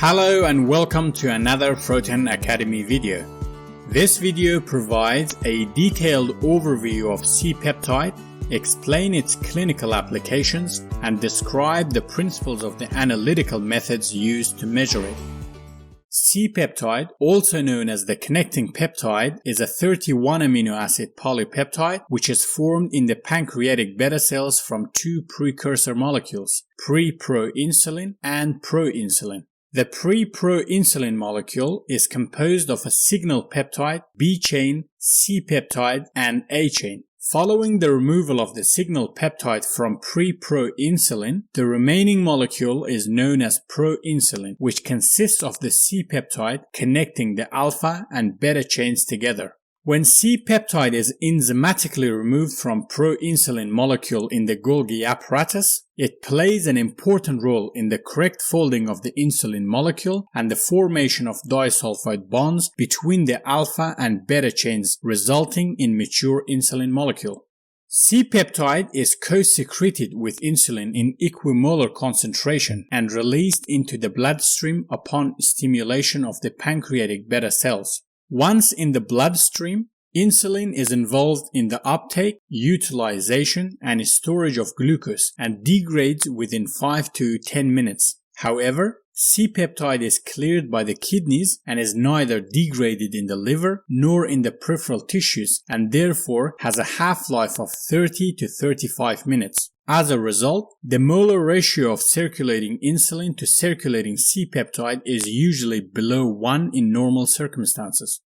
Hello and welcome to another Protein Academy video. This video provides a detailed overview of C-Peptide, explain its clinical applications, and describe the principles of the analytical methods used to measure it. C-Peptide, also known as the connecting peptide, is a 31 amino acid polypeptide which is formed in the pancreatic beta cells from two precursor molecules, preproinsulin and proinsulin. The preproinsulin molecule is composed of a signal peptide, B chain, C peptide, and A chain. Following the removal of the signal peptide from preproinsulin, the remaining molecule is known as proinsulin, which consists of the C peptide connecting the alpha and beta chains together. When C-peptide is enzymatically removed from proinsulin molecule in the Golgi apparatus, it plays an important role in the correct folding of the insulin molecule and the formation of disulfide bonds between the alpha and beta chains, resulting in mature insulin molecule. C-peptide is co-secreted with insulin in equimolar concentration and released into the bloodstream upon stimulation of the pancreatic beta cells. Once in the bloodstream, insulin is involved in the uptake, utilization, and storage of glucose and degrades within 5 to 10 minutes. However, C-peptide is cleared by the kidneys and is neither degraded in the liver nor in the peripheral tissues and therefore has a half-life of 30 to 35 minutes. As a result, the molar ratio of circulating insulin to circulating C-peptide is usually below 1 in normal circumstances.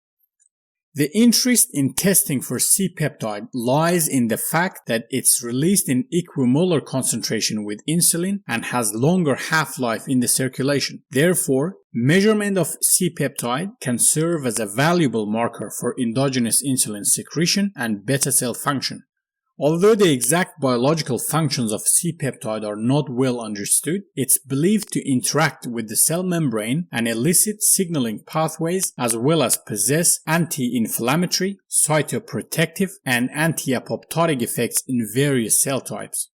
The interest in testing for C-peptide lies in the fact that it's released in equimolar concentration with insulin and has longer half-life in the circulation. Therefore, measurement of C-peptide can serve as a valuable marker for endogenous insulin secretion and beta cell function. Although the exact biological functions of C-peptide are not well understood, it's believed to interact with the cell membrane and elicit signaling pathways as well as possess anti-inflammatory, cytoprotective, and anti-apoptotic effects in various cell types.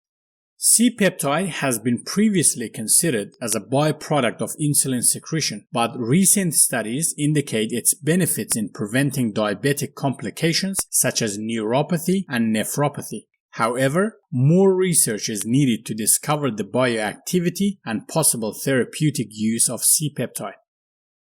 C-peptide has been previously considered as a byproduct of insulin secretion, but recent studies indicate its benefits in preventing diabetic complications such as neuropathy and nephropathy. However, more research is needed to discover the bioactivity and possible therapeutic use of C-peptide.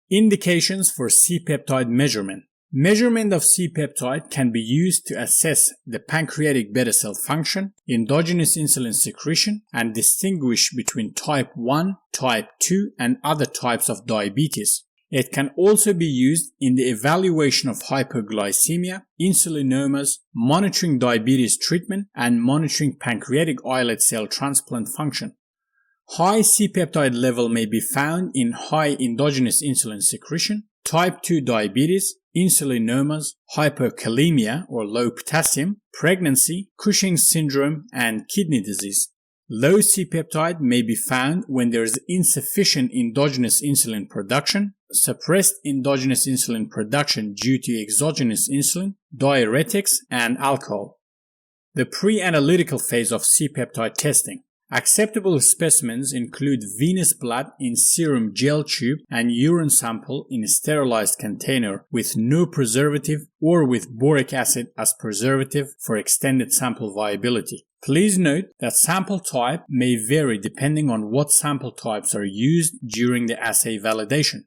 Indications for C-peptide measurement. Measurement of C-peptide can be used to assess the pancreatic beta cell function, endogenous insulin secretion, and distinguish between type 1, type 2, and other types of diabetes. It can also be used in the evaluation of hypoglycaemia, insulinomas, monitoring diabetes treatment, and monitoring pancreatic islet cell transplant function. High C-peptide level may be found in high endogenous insulin secretion, type 2 diabetes, insulinomas, hypokalemia or low potassium, pregnancy, Cushing's syndrome, and kidney disease. Low C-peptide may be found when there is insufficient endogenous insulin production, suppressed endogenous insulin production due to exogenous insulin, diuretics, and alcohol. The pre-analytical phase of C-peptide testing. Acceptable specimens include venous blood in serum gel tube and urine sample in a sterilized container with no preservative or with boric acid as preservative for extended sample viability. Please note that sample type may vary depending on what sample types are used during the assay validation.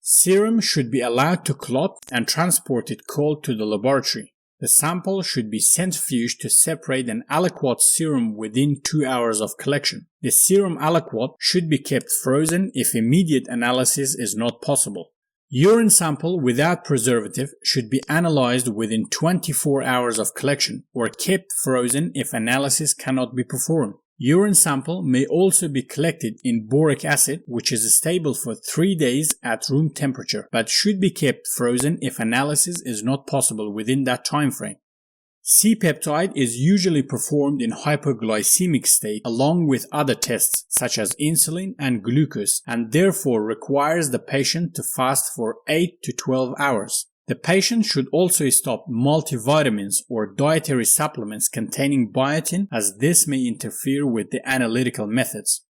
Serum should be allowed to clot and transported cold to the laboratory. The sample should be centrifuged to separate an aliquot serum within 2 hours of collection. The serum aliquot should be kept frozen if immediate analysis is not possible. Urine sample without preservative should be analyzed within 24 hours of collection or kept frozen if analysis cannot be performed. Urine sample may also be collected in boric acid, which is stable for 3 days at room temperature, but should be kept frozen if analysis is not possible within that time frame. C-peptide is usually performed in hypoglycemic state along with other tests such as insulin and glucose and therefore requires the patient to fast for 8 to 12 hours. The patient should also stop multivitamins or dietary supplements containing biotin as this may interfere with the analytical methods.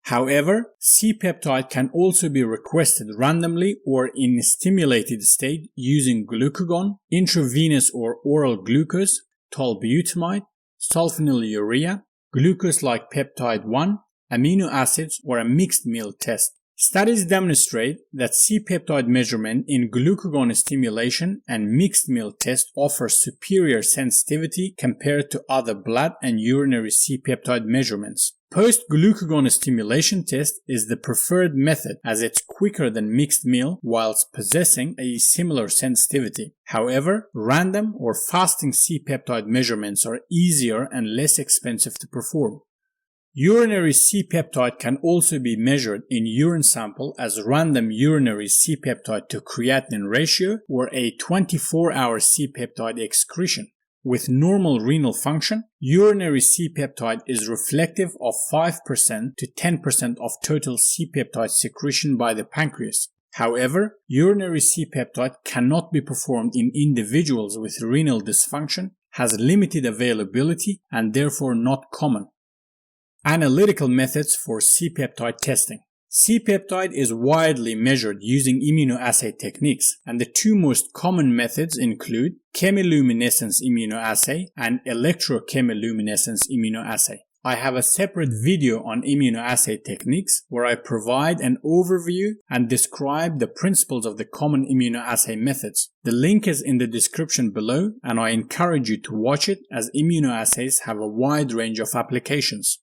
However, C-peptide can also be requested randomly or in a stimulated state using glucagon, intravenous or oral glucose, tolbutamide, sulfonylurea, glucose-like peptide 1, amino acids, or a mixed meal test. Studies demonstrate that C-peptide measurement in glucagon stimulation and mixed meal test offers superior sensitivity compared to other blood and urinary C-peptide measurements. Post-glucagon stimulation test is the preferred method as it's quicker than mixed meal whilst possessing a similar sensitivity. However, random or fasting C-peptide measurements are easier and less expensive to perform. Urinary C-peptide can also be measured in urine sample as random urinary C-peptide to creatinine ratio or a 24-hour C-peptide excretion. With normal renal function, urinary C-peptide is reflective of 5% to 10% of total C-peptide secretion by the pancreas. However, urinary C-peptide cannot be performed in individuals with renal dysfunction, has limited availability, and therefore not common. Analytical methods for C-peptide testing. C-peptide is widely measured using immunoassay techniques, and the two most common methods include chemiluminescence immunoassay and electrochemiluminescence immunoassay. I have a separate video on immunoassay techniques where I provide an overview and describe the principles of the common immunoassay methods. The link is in the description below, and I encourage you to watch it as immunoassays have a wide range of applications.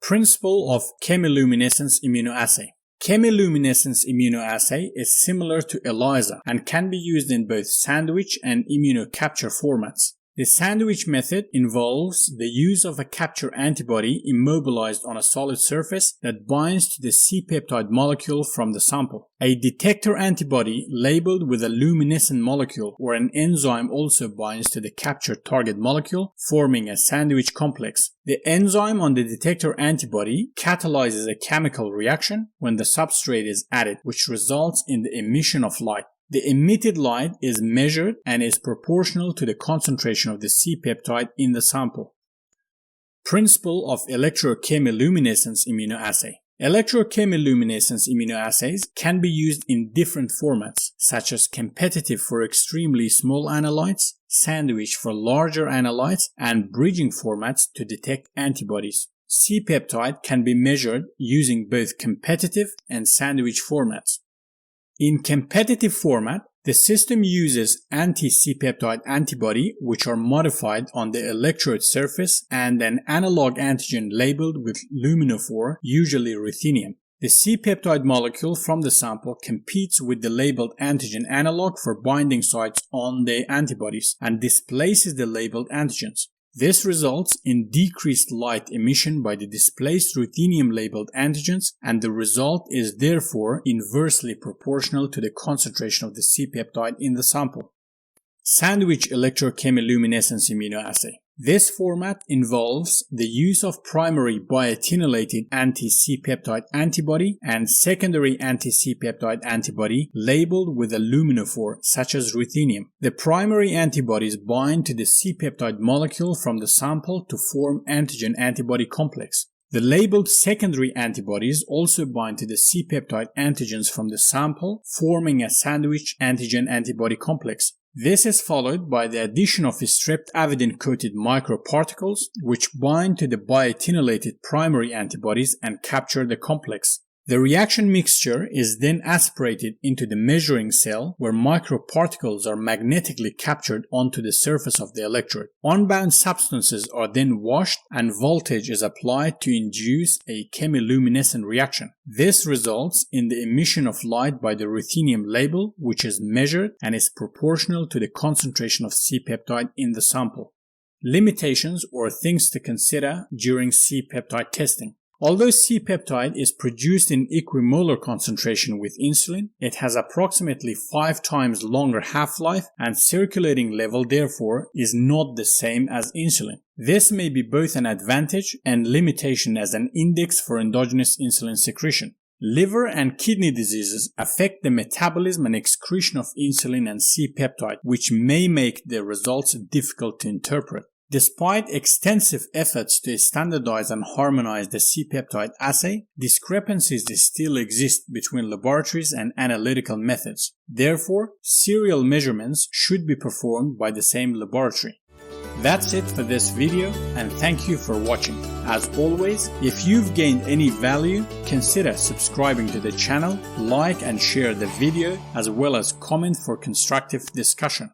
Principle of chemiluminescence immunoassay. Chemiluminescence immunoassay is similar to ELISA and can be used in both sandwich and immunocapture formats. The sandwich method involves the use of a capture antibody immobilized on a solid surface that binds to the C-peptide molecule from the sample. A detector antibody labeled with a luminescent molecule or an enzyme also binds to the captured target molecule, forming a sandwich complex. The enzyme on the detector antibody catalyzes a chemical reaction when the substrate is added, which results in the emission of light. The emitted light is measured and is proportional to the concentration of the C-peptide in the sample. Principle of electrochemiluminescence immunoassay. Electrochemiluminescence immunoassays can be used in different formats, such as competitive for extremely small analytes, sandwich for larger analytes, and bridging formats to detect antibodies. C-peptide can be measured using both competitive and sandwich formats. In competitive format, the system uses anti-C-peptide antibody which are modified on the electrode surface and an analog antigen labeled with luminophore, usually ruthenium. The C-peptide molecule from the sample competes with the labeled antigen analog for binding sites on the antibodies and displaces the labeled antigens. This results in decreased light emission by the displaced ruthenium-labeled antigens, and the result is therefore inversely proportional to the concentration of the C-peptide in the sample. Sandwich electrochemiluminescence immunoassay. This format involves the use of primary biotinylated anti-C-peptide antibody and secondary anti-C-peptide antibody labeled with a luminophore such as ruthenium. The primary antibodies bind to the C-peptide molecule from the sample to form antigen-antibody complex. The labeled secondary antibodies also bind to the C-peptide antigens from the sample, forming a sandwich antigen-antibody complex. This is followed by the addition of streptavidin-coated microparticles which bind to the biotinylated primary antibodies and capture the complex. The reaction mixture is then aspirated into the measuring cell where microparticles are magnetically captured onto the surface of the electrode. Unbound substances are then washed and voltage is applied to induce a chemiluminescent reaction. This results in the emission of light by the ruthenium label, which is measured and is proportional to the concentration of C-peptide in the sample. Limitations or things to consider during C-peptide testing. Although C-peptide is produced in equimolar concentration with insulin, it has approximately 5 times longer half-life and circulating level therefore is not the same as insulin. This may be both an advantage and limitation as an index for endogenous insulin secretion. Liver and kidney diseases affect the metabolism and excretion of insulin and C-peptide, which may make the results difficult to interpret. Despite extensive efforts to standardize and harmonize the C-Peptide assay, discrepancies still exist between laboratories and analytical methods. Therefore, serial measurements should be performed by the same laboratory. That's it for this video, and thank you for watching. As always, if you've gained any value, consider subscribing to the channel, like and share the video, as well as comment for constructive discussion.